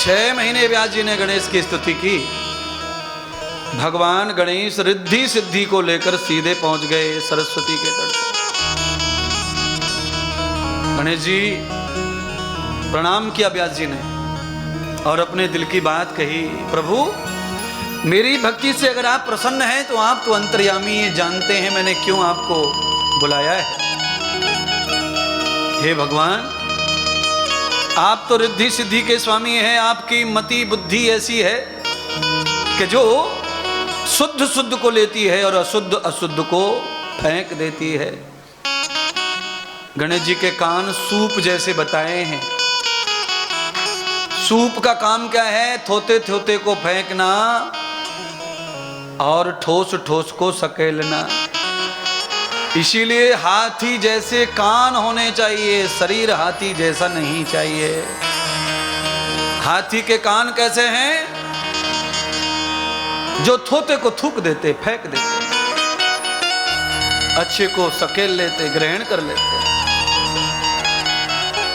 6 महीने व्यास जी ने गणेश की स्तुति की। भगवान गणेश रिद्धि सिद्धि को लेकर सीधे पहुंच गए सरस्वती के तट पर। गणेश जी प्रणाम किया व्यास जी ने और अपने दिल की बात कही। प्रभु, मेरी भक्ति से अगर आप प्रसन्न हैं तो आप तो अंतर्यामी जानते हैं मैंने क्यों आपको बुलाया है। हे भगवान, आप तो रिद्धि सिद्धि के स्वामी हैं। आपकी मति बुद्धि ऐसी है कि जो शुद्ध शुद्ध को लेती है और अशुद्ध अशुद्ध को फेंक देती है। गणेश जी के कान सूप जैसे बताए हैं। सूप का काम क्या है? थोते थोते को फेंकना और ठोस ठोस को सकेलना। इसीलिए हाथी जैसे कान होने चाहिए, शरीर हाथी जैसा नहीं चाहिए। हाथी के कान कैसे हैं? जो थोते को थूक देते, फेंक देते, अच्छे को सकेल लेते, ग्रहण कर लेते।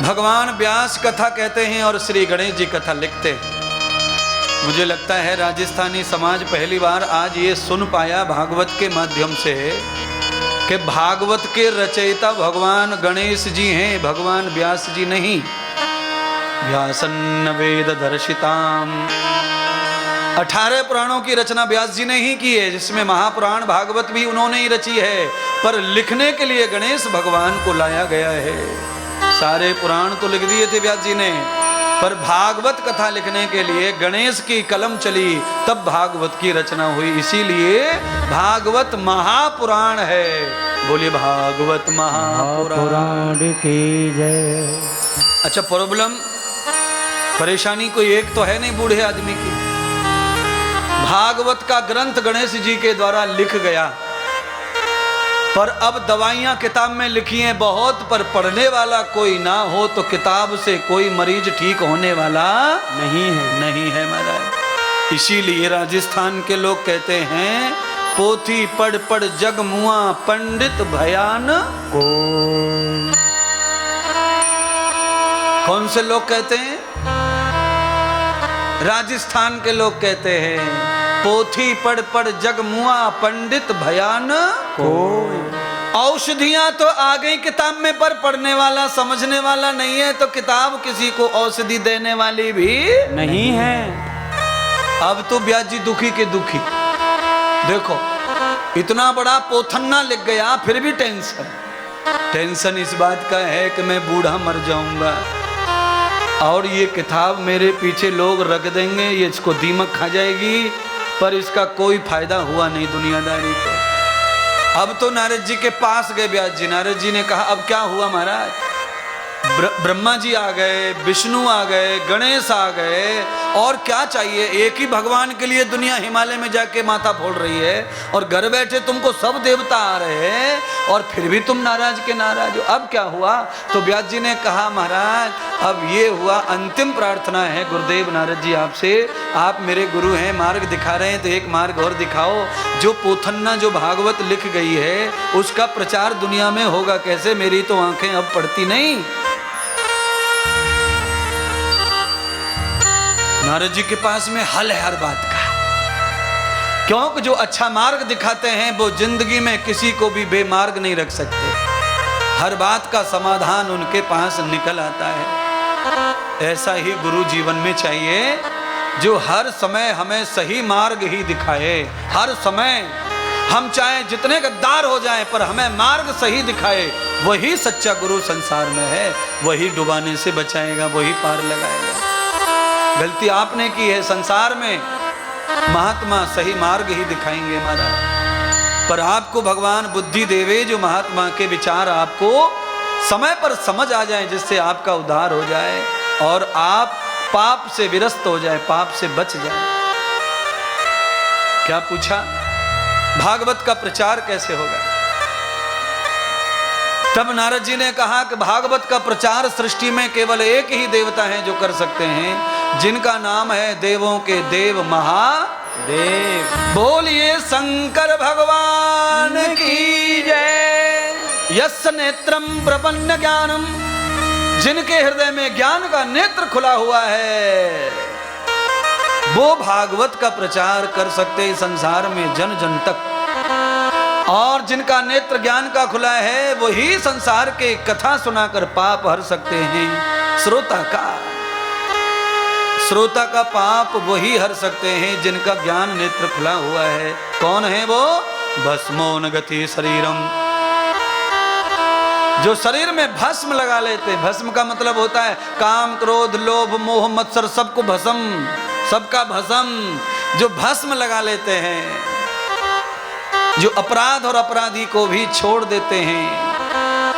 भगवान व्यास कथा कहते हैं और श्री गणेश जी कथा लिखते हैं। मुझे लगता है राजस्थानी समाज पहली बार आज ये सुन पाया भागवत के माध्यम से कि भागवत के रचयिता भगवान गणेश जी हैं, भगवान व्यास जी नहीं। व्यासन्न वेद दर्शिताम, 18 पुराणों की रचना व्यास जी ने ही की है, जिसमें महापुराण भागवत भी उन्होंने ही रची है, पर लिखने के लिए गणेश भगवान को लाया गया है। सारे पुराण तो लिख दिए थे व्यास जी ने, पर भागवत कथा लिखने के लिए गणेश की कलम चली, तब भागवत की रचना हुई। इसीलिए भागवत महापुराण है। बोलिए भागवत महापुराण की जय। अच्छा, प्रॉब्लम परेशानी कोई एक तो है नहीं बूढ़े आदमी की। भागवत का ग्रंथ गणेश जी के द्वारा लिख गया, पर अब दवाइयां किताब में लिखी हैं बहुत, पर पढ़ने वाला कोई ना हो तो किताब से कोई मरीज ठीक होने वाला नहीं है महाराज। इसीलिए राजस्थान के लोग कहते हैं, पोथी पढ़ पढ़ जग मुआ, पंडित भयान को। कौन से लोग कहते हैं? राजस्थान के लोग कहते हैं, पोथी पढ़ पढ़ जग मुआ, पंडित भयान को। औषधियां तो आ गई किताब में, पर पढ़ने वाला समझने वाला नहीं है, तो किताब किसी को औषधि देने वाली भी नहीं है। अब तो व्यास जी दुखी के दुखी। देखो, इतना बड़ा पोथन्ना लिख गया, फिर भी टेंशन इस बात का है कि मैं बूढ़ा मर जाऊंगा और ये किताब मेरे पीछे लोग रख देंगे, ये इसको दीमक खा जाएगी, पर इसका कोई फायदा हुआ नहीं दुनियादारी को। अब तो नारद जी के पास गए व्यास जी। नारद जी ने कहा, अब क्या हुआ महाराज? ब्रह्मा जी आ गए, विष्णु आ गए, गणेश आ गए, और क्या चाहिए? एक ही भगवान के लिए दुनिया हिमालय में जाके माथा फोड़ रही है, और घर बैठे तुमको सब देवता आ रहे हैं और फिर भी तुम नाराज के नाराज हो। अब क्या हुआ? तो व्यास जी ने कहा, महाराज अब ये हुआ, अंतिम प्रार्थना है गुरुदेव नारद जी आपसे, आप मेरे गुरु हैं, मार्ग दिखा रहे हैं, तो एक मार्ग और दिखाओ। जो पोथन्ना जो भागवत लिख गई है उसका प्रचार दुनिया में होगा कैसे? मेरी तो आंखें अब पड़ती नहीं। नारद जी के पास में हल है हर बात का, क्योंकि जो अच्छा मार्ग दिखाते हैं वो जिंदगी में किसी को भी बेमार्ग नहीं रख सकते। हर बात का समाधान उनके पास निकल आता है। ऐसा ही गुरु जीवन में चाहिए, जो हर समय हमें सही मार्ग ही दिखाए। हर समय हम चाहे जितने गद्दार हो जाएं, पर हमें मार्ग सही दिखाए। वही सच्चा गुरु संसार में है, वही डुबाने से बचाएगा, वही पार लगाएगा। गलती आपने की है संसार में, महात्मा सही मार्ग ही दिखाएंगे महाराज, पर आपको भगवान बुद्धि देवे, जो महात्मा के विचार आपको समय पर समझ आ जाए, जिससे आपका उद्धार हो जाए और आप पाप से विरस्त हो जाए, पाप से बच जाए। क्या पूछा? भागवत का प्रचार कैसे होगा? तब नारद जी ने कहा कि भागवत का प्रचार सृष्टि में केवल एक ही देवता है जो कर सकते हैं, जिनका नाम है देवों के देव महादेव। बोलिए शंकर भगवान की जय। यस्य नेत्रम प्रपन्न ज्ञानम, जिनके हृदय में ज्ञान का नेत्र खुला हुआ है, वो भागवत का प्रचार कर सकते हैं संसार में जन जन तक। और जिनका नेत्र ज्ञान का खुला है वही संसार के कथा सुनाकर पाप हर सकते हैं। श्रोता का पाप वही हर सकते हैं जिनका ज्ञान नेत्र खुला हुआ है। कौन है वो? भस्मोन गति शरीरम, जो शरीर में भस्म लगा लेते। भस्म का मतलब होता है काम क्रोध लोभ मोह मत्सर सबको भस्म, सबका भस्म, जो भस्म लगा लेते हैं, जो अपराध और अपराधी को भी छोड़ देते हैं,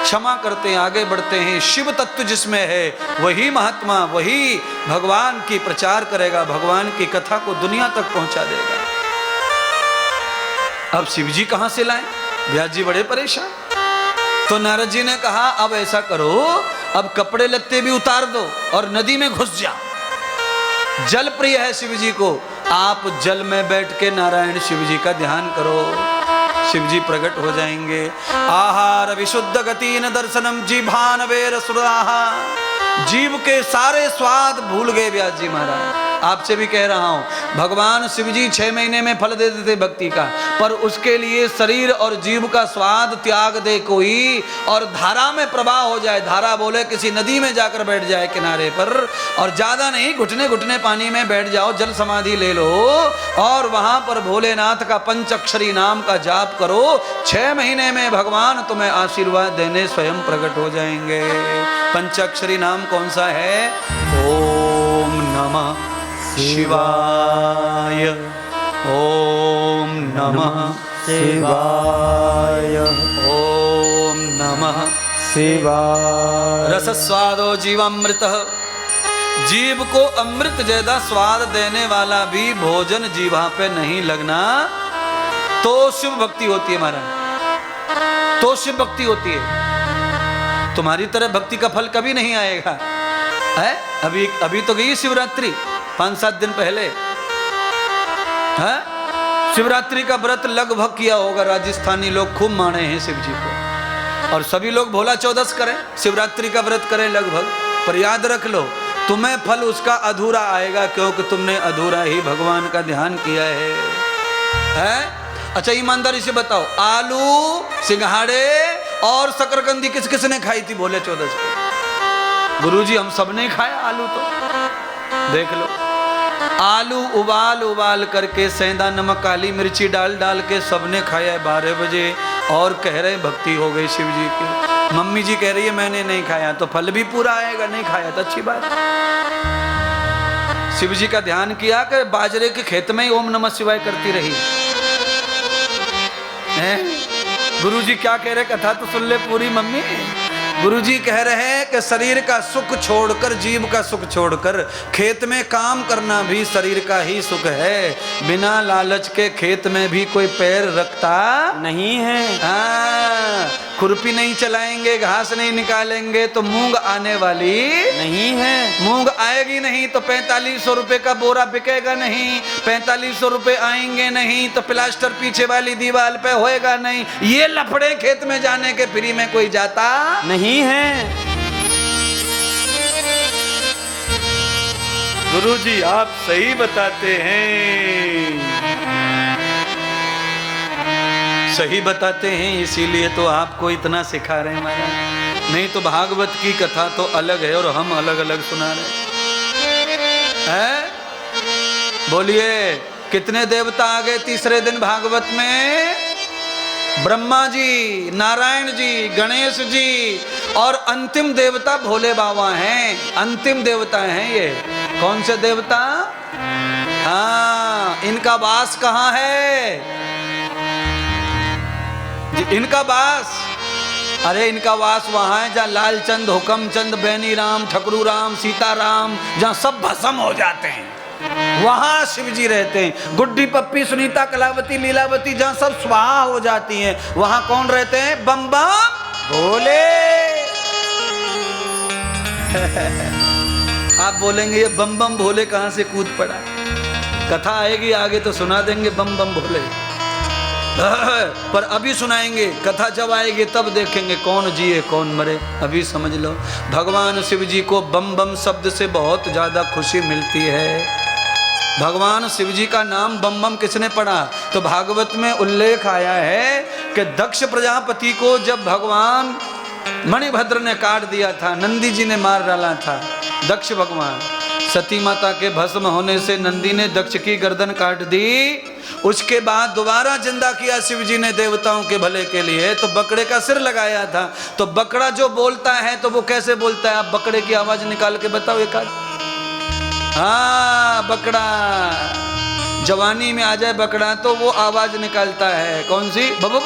क्षमा करते हैं, आगे बढ़ते हैं। शिव तत्व जिसमें है वही महात्मा, वही भगवान की प्रचार करेगा, भगवान की कथा को दुनिया तक पहुंचा देगा। अब शिव जी कहां से लाएं? व्यास जी बड़े परेशान। तो नारद जी ने कहा अब ऐसा करो, अब कपड़े लत्ते भी उतार दो और नदी में घुस जाओ। जल प्रिय है शिव जी को, आप जल में बैठ के नारायण शिव जी का ध्यान करो, शिव जी प्रकट हो जाएंगे। आहार विशुद्ध गति न दर्शनम जीभान वेर सुराहा, जीव के सारे स्वाद भूल गए व्यास जी महाराज। आपसे भी कह रहा हूं, भगवान शिव जी 6 महीने में फल दे देते भक्ति का, पर उसके लिए शरीर और जीव का स्वाद त्याग दे कोई और धारा में प्रवाह हो जाए। धारा बोले किसी नदी में जाकर बैठ जाए किनारे पर, और ज्यादा नहीं, घुटने घुटने पानी में बैठ जाओ, जल समाधि ले लो और वहां पर भोलेनाथ का पंचाक्षरी नाम का जाप करो। 6 महीने में भगवान तुम्हें आशीर्वाद देने स्वयं प्रकट हो जाएंगे। पंचाक्षरी नाम कौन सा है? ओम नमः शिवाय, ओम नमः शिवाय, ओम नमः शिवाय। रसस्वादो जीवामृत, जीव को अमृत जैसा स्वाद देने वाला भी भोजन जीवा पे नहीं लगना तो शिव भक्ति होती है महाराज, तो शिव भक्ति होती है। तुम्हारी तरह भक्ति का फल कभी नहीं आएगा है। अभी तो गई शिवरात्रि 5-7 दिन पहले है। शिवरात्रि का व्रत लगभग किया होगा, राजस्थानी लोग खूब माने हैं शिव जी को, और सभी लोग भोला चौदस करें, शिवरात्रि का व्रत करें लगभग। पर याद रख लो, तुम्हें फल उसका अधूरा आएगा, क्योंकि तुमने अधूरा ही भगवान का ध्यान किया है? अच्छा ईमानदारी से बताओ, आलू सिंघाड़े और शकरकंदी किस किसने खाई थी भोले चौदस पे? गुरुजी हम सब ने खाया आलू, तो देख लो। आलू उबाल करके सेंधा नमक काली मिर्ची डाल के सबने खाया है 12 बजे, और कह रहे भक्ति हो गई शिव जी की। मम्मी जी कह रही है मैंने नहीं खाया, तो फल भी पूरा आएगा, नहीं खाया तो अच्छी बात। शिव जी का ध्यान किया कि बाजरे के खेत में ही ओम नमः शिवाय करती रही। गुरुजी क्या कह रहे, कथा तो सुन ले पूरी मम्मी। गुरुजी कह रहे हैं कि शरीर का सुख छोड़कर, जीव का सुख छोड़कर खेत में काम करना भी शरीर का ही सुख है। बिना लालच के खेत में भी कोई पैर रखता नहीं है। खुरपी नहीं चलाएंगे, घास नहीं निकालेंगे तो मूंग आने वाली नहीं है। मूंग आएगी नहीं तो 4500 रुपए का बोरा बिकेगा नहीं, 4500 रुपए आएंगे नहीं तो प्लास्टर पीछे वाली दीवार पे होएगा नहीं। ये लफड़े खेत में जाने के फ्री में कोई जाता नहीं है। गुरुजी आप सही बताते हैं, सही बताते हैं, इसीलिए तो आपको इतना सिखा रहे हैं महाराज। नहीं तो भागवत की कथा तो अलग है और हम अलग अलग सुना रहे हैं। बोलिए कितने देवता आ गए तीसरे दिन भागवत में? ब्रह्मा जी, नारायण जी, गणेश जी, और अंतिम देवता भोले बाबा हैं। अंतिम देवता हैं ये। कौन से देवता? हाँ, इनका वास कहाँ है? इनका वास, अरे इनका वास वहां है जहाँ लालचंद, हुकमचंद, बैनी राम, ठकुरू राम, सीताराम, जहाँ सब भस्म हो जाते हैं, वहां शिव जी रहते हैं। गुड्डी, पप्पी, सुनीता, कलावती, लीलावती, जहाँ सब स्वाहा हो जाती हैं, वहां कौन रहते हैं? बम बम भोले। आप बोलेंगे ये बम बम भोले कहां से कूद पड़ा? कथा आएगी आगे तो सुना देंगे बम बम भोले, पर अभी सुनाएंगे। कथा जब आएगी तब देखेंगे कौन जिए कौन मरे। अभी समझ लो, भगवान शिव जी को बम बम शब्द से बहुत ज्यादा खुशी मिलती है। भगवान शिव जी का नाम बम बम किसने पढ़ा? तो भागवत में उल्लेख आया है कि दक्ष प्रजापति को जब भगवान मणिभद्र ने काट दिया था, नंदी जी ने मार डाला था, दक्ष भगवान, सती माता के भस्म होने से नंदी ने दक्ष की गर्दन काट दी। उसके बाद दोबारा जिंदा किया शिव जी ने देवताओं के भले के लिए, तो बकरे का सिर लगाया था। तो बकरा जो बोलता है तो वो कैसे बोलता है? आप बकरे की आवाज निकाल के बताओ एक आध। हाँ, बकरा जवानी में आ जाए बकरा तो वो आवाज निकालता है, कौन सी? बब।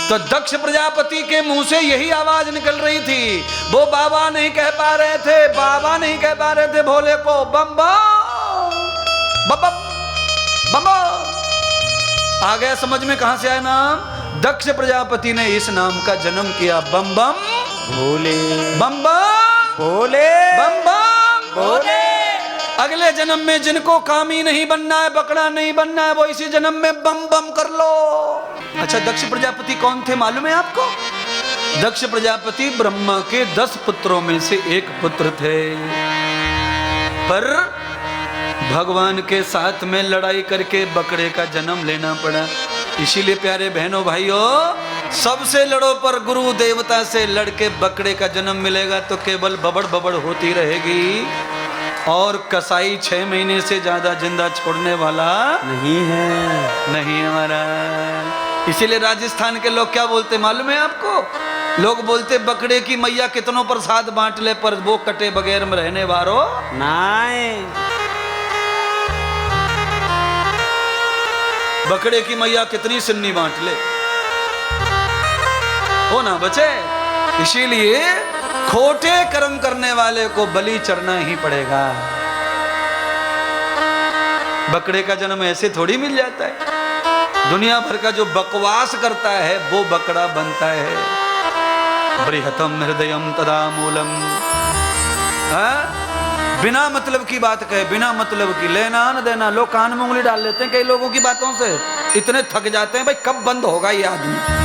तो दक्ष प्रजापति के मुंह से यही आवाज निकल रही थी। वो बाबा नहीं कह पा रहे थे, बाबा नहीं कह पा रहे थे भोले को, बम बम बम। आ गया समझ में कहां से आया नाम? दक्ष प्रजापति ने इस नाम का जन्म किया, बम बम भोले, बम बम भोले, बम बम भोले। अगले जन्म में जिनको कामी नहीं बनना है, बकरा नहीं बनना है, वो इसी जन्म में बम बम कर लो। अच्छा, दक्ष प्रजापति कौन थे मालूम है आपको? दक्ष प्रजापति ब्रह्मा के 10 पुत्रों में से एक पुत्र थे, पर भगवान के साथ में लड़ाई करके बकरे का जन्म लेना पड़ा। इसीलिए प्यारे बहनों भाइयों, सबसे लड़ो पर गुरु देवता से लड़के बकरे का जन्म मिलेगा तो केवल बबड़ बबड़ होती रहेगी, और कसाई 6 महीने से ज्यादा जिंदा छोड़ने वाला नहीं है, नहीं हमारा। इसीलिए राजस्थान के लोग क्या बोलते मालूम है आपको? लोग बोलते बकरे की मैया कितनों प्रसाद बांट ले पर वो कटे बगैर में रहने वालों नाय। बकरे की मैया कितनी सिन्नी बांट ले, हो ना बचे। इसीलिए खोटे कर्म करने वाले को बलि चढ़ना ही पड़ेगा। बकरे का जन्म ऐसे थोड़ी मिल जाता है। दुनिया भर का जो बकवास करता है वो बकरा बनता है। बृहतम हृदयम तदा मूलम। बिना मतलब की बात कहे, बिना मतलब की, लेना न देना। लोग कान में उंगली डाल लेते हैं कई लोगों की बातों से, इतने थक जाते हैं भाई कब बंद होगा ये आदमी।